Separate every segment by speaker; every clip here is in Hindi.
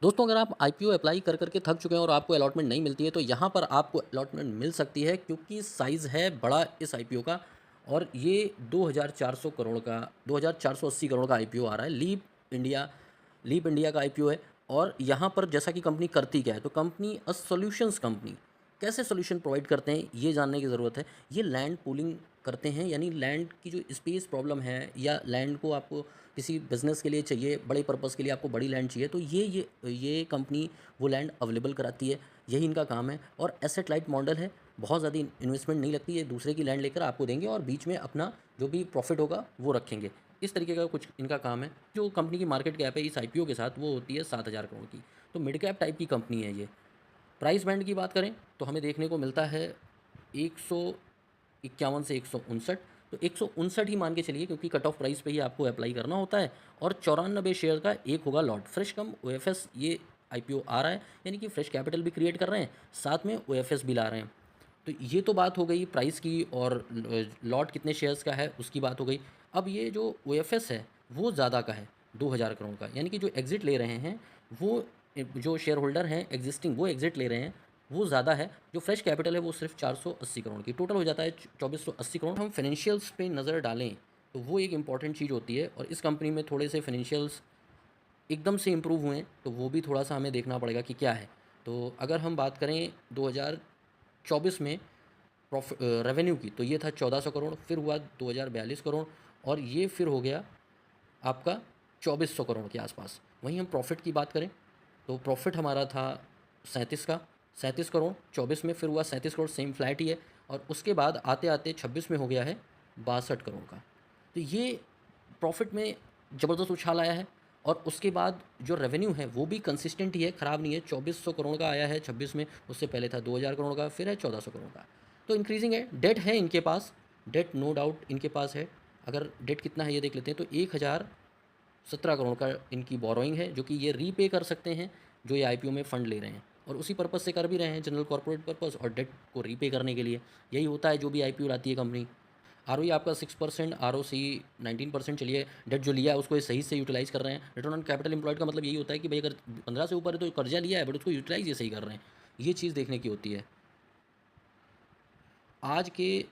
Speaker 1: दोस्तों, अगर आप आईपीओ अप्लाई कर के थक चुके हैं और आपको अलॉटमेंट नहीं मिलती है, तो यहाँ पर आपको अलॉटमेंट मिल सकती है क्योंकि साइज़ है बड़ा इस आईपीओ का। और ये 2400 करोड़ का 2480 करोड़ का आईपीओ आ रहा है। लीप इंडिया का आईपीओ है। और यहाँ पर जैसा कि कंपनी करती क्या है, तो कंपनी सॉल्यूशंस कंपनी कैसे सॉल्यूशन प्रोवाइड करते हैं, ये जानने की ज़रूरत है। ये लैंड पूलिंग करते हैं, यानी लैंड की जो स्पेस प्रॉब्लम है या लैंड को आपको किसी बिज़नेस के लिए चाहिए, बड़े पर्पज़ के लिए आपको बड़ी लैंड चाहिए, तो ये कंपनी वो लैंड अवेलेबल कराती है। यही इनका काम है और एसेट लाइट मॉडल है। बहुत ज़्यादा इन्वेस्टमेंट नहीं लगती, ये दूसरे की लैंड लेकर आपको देंगे और बीच में अपना जो भी प्रॉफ़िट होगा वो रखेंगे। इस तरीके का कुछ इनका काम है। जो कंपनी की मार्केट कैप है इस आईपीओ के साथ, वो होती है 7000 करोड़ की। तो मिड कैप टाइप की कंपनी है ये। प्राइस बैंड की बात करें तो हमें देखने को मिलता है 151 से 159। तो 159 ही मान के चलिए, क्योंकि कट ऑफ प्राइस पे ही आपको अप्लाई करना होता है। और 94 शेयर का एक होगा लॉट। फ्रेश कम ओएफएस ये आईपीओ आ रहा है, यानी कि फ्रेश कैपिटल भी क्रिएट कर रहे हैं, साथ में ओएफएस भी ला रहे हैं। तो ये तो बात हो गई प्राइस की, और लॉट कितने शेयर्स का है उसकी बात हो गई। अब ये जो ओएफएस है वो ज़्यादा का है, 2000 करोड़ का, यानी कि जो एग्ज़िट ले रहे हैं वो, जो शेयर होल्डर हैं एग्जिस्टिंग, वो एग्ज़िट ले रहे हैं, वो ज़्यादा है। जो फ्रेश कैपिटल है वो सिर्फ 480 करोड़ की, टोटल हो जाता है 2480 करोड़। हम फाइनेंशियल्स पे नज़र डालें तो वो एक इंपॉर्टेंट चीज़ होती है, और इस कंपनी में थोड़े से फाइनेंशियल्स एकदम से इम्प्रूव हुए हैं, तो वो भी थोड़ा सा हमें देखना पड़ेगा कि क्या है। तो अगर हम बात करें 2024 में रेवेन्यू की, तो ये था 1400 करोड़, फिर हुआ 2042 करोड़, और ये फिर हो गया आपका 2400 करोड़ के आसपास। वहीं हम प्रॉफिट की बात करें तो प्रॉफिट हमारा था 37 का, 37 करोड़। 24 में फिर हुआ 37 करोड़, सेम फ्लैट ही है। और उसके बाद आते आते 26 में हो गया है 62 करोड़ का। तो ये प्रॉफिट में ज़बरदस्त उछाल आया है। और उसके बाद जो रेवेन्यू है वो भी कंसिस्टेंट ही है, ख़राब नहीं है। 2400 करोड़ का आया है 26 में, उससे पहले था 2000 करोड़ का, फिर है 1400 करोड़ का। तो इंक्रीजिंग है। डेट है इनके पास, डेट नो डाउट इनके पास है। अगर डेट कितना है ये देख लेते हैं, तो 1017 करोड़ का इनकी बोरोइंग है, जो कि ये रीपे कर सकते हैं जो ये आईपीओ में फ़ंड ले रहे हैं। और उसी पर्पज़ से कर भी रहे हैं, जनरल कॉर्पोरेट पर्पज़ और डेट को रीपे करने के लिए। यही होता है जो भी आईपीओ लाती है कंपनी। आरओई आपका 6%, आरओसी 19%। चलिए, डेट जो लिया है उसको ये सही से यूटिलाइज़ कर रहे हैं। रिटर्न ऑन कैपिटल एम्प्लॉयड का मतलब यही होता है कि भाई अगर 15 से ऊपर है तो कर्जा लिया है, बट उसको यूटिलाइज़ ये सही कर रहे हैं। ये चीज़ देखने की होती है। आज के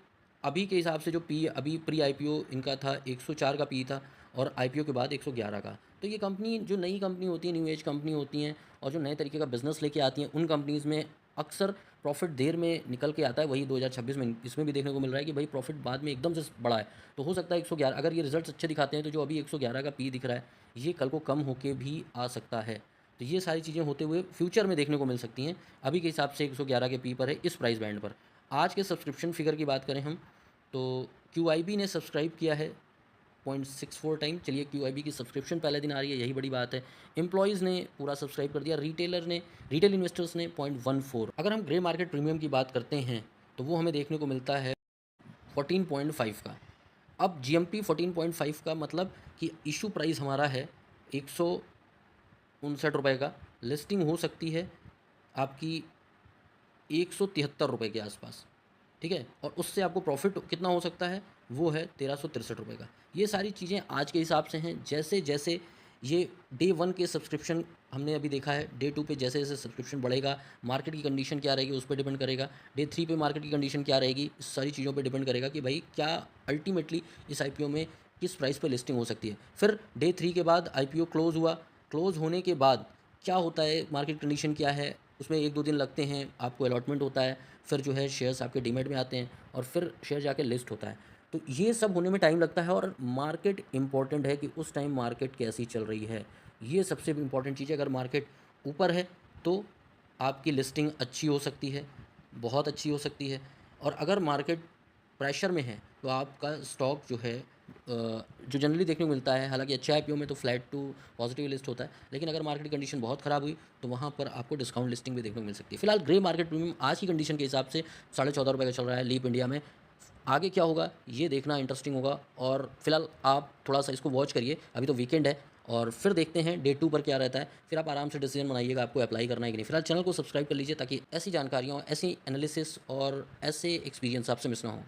Speaker 1: अभी के हिसाब से जो पी, अभी प्री आईपीओ इनका था 104 का पी था, और आईपीओ के बाद 111 का। तो ये कंपनी, जो नई कंपनी होती है, न्यू एज कंपनी होती हैं, और जो नए तरीके का बिज़नेस लेके आती हैं, उन कंपनीज़ में अक्सर प्रॉफिट देर में निकल के आता है। वही 2026 में इसमें भी देखने को मिल रहा है कि भाई प्रॉफिट बाद में एकदम से बड़ा है। तो हो सकता है 111, अगर ये रिजल्ट्स अच्छे दिखाते हैं, तो जो अभी 111 का पी दिख रहा है, ये कल को कम होके भी आ सकता है। तो ये सारी चीज़ें होते हुए फ्यूचर में देखने को मिल सकती हैं। अभी के हिसाब से 111 के पी पर है, इस प्राइस बैंड पर। आज के सब्सक्रिप्शन फिगर की बात करें हम, तो क्यूआईबी ने सब्सक्राइब किया है 0.64 टाइम। चलिए, क्यूआईबी की सब्सक्रिप्शन पहले दिन आ रही है, यही बड़ी बात है। एम्प्लॉयज़ ने पूरा सब्सक्राइब कर दिया, रिटेल इन्वेस्टर्स ने 0.14। अगर हम ग्रे मार्केट प्रीमियम की बात करते हैं तो वो हमें देखने को मिलता है 14.5 का। अब जीएमपी 14.5 का मतलब कि इशू प्राइस हमारा है 159 रुपये का। लिस्टिंग हो सकती है आपकी 173 रुपये के आसपास, ठीक है। और उससे आपको प्रॉफिट कितना हो सकता है, वो है 1363 रुपये का। ये सारी चीज़ें आज के हिसाब से हैं। जैसे जैसे ये डे वन के सब्सक्रिप्शन हमने अभी देखा है, डे टू पे जैसे जैसे सब्सक्रिप्शन बढ़ेगा, मार्केट की कंडीशन क्या रहेगी उस पर डिपेंड करेगा। डे थ्री पे मार्केट की कंडीशन क्या रहेगी, इस सारी चीज़ों पे डिपेंड करेगा कि भाई क्या अल्टीमेटली इस आईपीओ में किस प्राइस पे लिस्टिंग हो सकती है। फिर डे थ्री के बाद आईपीओ क्लोज़ हुआ, क्लोज़ होने के बाद क्या होता है, मार्केट कंडीशन क्या है, उसमें 1-2 दिन लगते हैं, आपको अलॉटमेंट होता है, फिर जो है शेयर्स आपके डीमैट में आते हैं, और फिर शेयर जाके लिस्ट होता है। तो ये सब होने में टाइम लगता है, और मार्केट इम्पॉर्टेंट है कि उस टाइम मार्केट कैसी चल रही है। ये सबसे इम्पॉर्टेंट चीज़ है। अगर मार्केट ऊपर है तो आपकी लिस्टिंग अच्छी हो सकती है, बहुत अच्छी हो सकती है। और अगर मार्केट प्रेशर में है तो आपका स्टॉक जो है, जो जनरली देखने को मिलता है, हालांकि अच्छे आईपीओ में तो फ्लैट टू पॉजिटिव लिस्ट होता है, लेकिन अगर मार्केट की कंडीशन बहुत ख़राब हुई तो वहाँ पर आपको डिस्काउंट लिस्टिंग भी देखने को मिल सकती है। फिलहाल ग्रे मार्केट प्रीमियम आज की कंडीशन के हिसाब से 14.5 रुपये का चल रहा है लीप इंडिया में। आगे क्या होगा ये देखना इंटरेस्टिंग होगा, और फिलहाल आप थोड़ा सा इसको वॉच करिए। अभी तो वीकेंड है, और फिर देखते हैं डे टू पर क्या रहता है। फिर आप आराम से डिसीजन बनाइएगा आपको अप्लाई करना है कि नहीं। फिलहाल चैनल को सब्सक्राइब कर लीजिए, ताकि ऐसी जानकारियाँ, ऐसी एनालिसिस और ऐसे एक्सपीरियंस आपसे मिस ना हो।